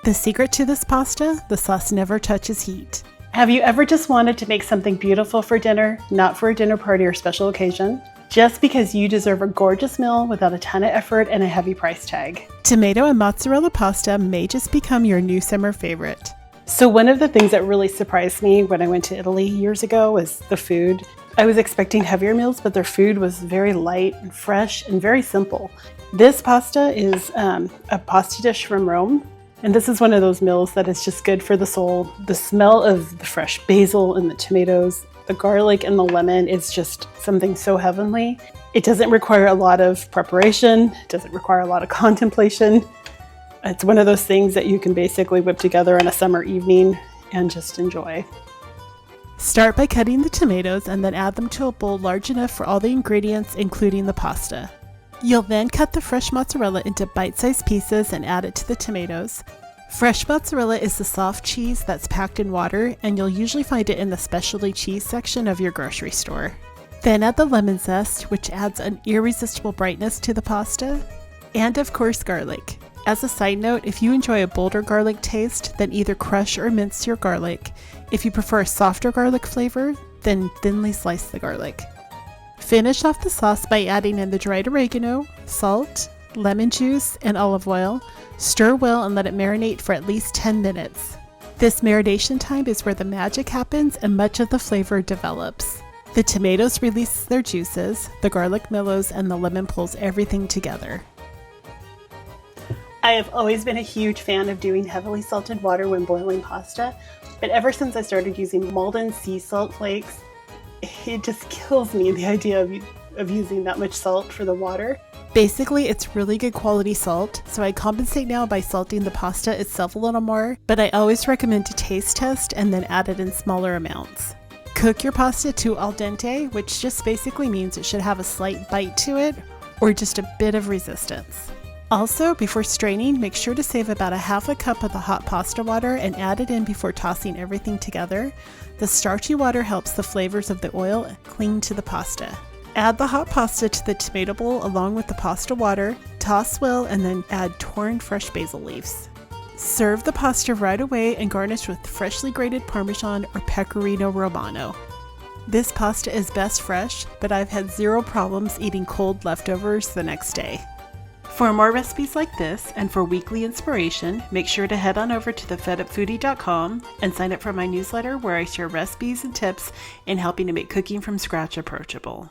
The secret to this pasta, the sauce never touches heat. Have you ever just wanted to make something beautiful for dinner, not for a dinner party or special occasion? Just because you deserve a gorgeous meal without a ton of effort and a heavy price tag. Tomato and mozzarella pasta may just become your new summer favorite. So one of the things that really surprised me when I went to Italy years ago was the food. I was expecting heavier meals, but their food was very light and fresh and very simple. This pasta is a pasta dish from Rome. And this is one of those meals that is just good for the soul. The smell of the fresh basil and the tomatoes, the garlic and the lemon is just something so heavenly. It doesn't require a lot of preparation. It doesn't require a lot of contemplation. It's one of those things that you can basically whip together on a summer evening and just enjoy. Start by cutting the tomatoes and then add them to a bowl large enough for all the ingredients, including the pasta. You'll then cut the fresh mozzarella into bite-sized pieces and add it to the tomatoes. Fresh mozzarella is the soft cheese that's packed in water, and you'll usually find it in the specialty cheese section of your grocery store. Then add the lemon zest, which adds an irresistible brightness to the pasta. And of course, garlic. As a side note, if you enjoy a bolder garlic taste, then either crush or mince your garlic. If you prefer a softer garlic flavor, then thinly slice the garlic. Finish off the sauce by adding in the dried oregano, salt, lemon juice, and olive oil. Stir well and let it marinate for at least 10 minutes. This marination time is where the magic happens and much of the flavor develops. The tomatoes release their juices, the garlic mellows, and the lemon pulls everything together. I have always been a huge fan of doing heavily salted water when boiling pasta, but ever since I started using Maldon sea salt flakes, it just kills me, the idea of using that much salt for the water. Basically, it's really good quality salt, so I compensate now by salting the pasta itself a little more, but I always recommend to taste test and then add it in smaller amounts. Cook your pasta to al dente, which just basically means it should have a slight bite to it, or just a bit of resistance. Also, before straining, make sure to save about a half a cup of the hot pasta water and add it in before tossing everything together. The starchy water helps the flavors of the oil cling to the pasta. Add the hot pasta to the tomato bowl along with the pasta water, toss well, and then add torn fresh basil leaves. Serve the pasta right away and garnish with freshly grated Parmesan or Pecorino Romano. This pasta is best fresh, but I've had zero problems eating cold leftovers the next day. For more recipes like this and for weekly inspiration, make sure to head on over to thefedupfoodie.com and sign up for my newsletter where I share recipes and tips in helping to make cooking from scratch approachable.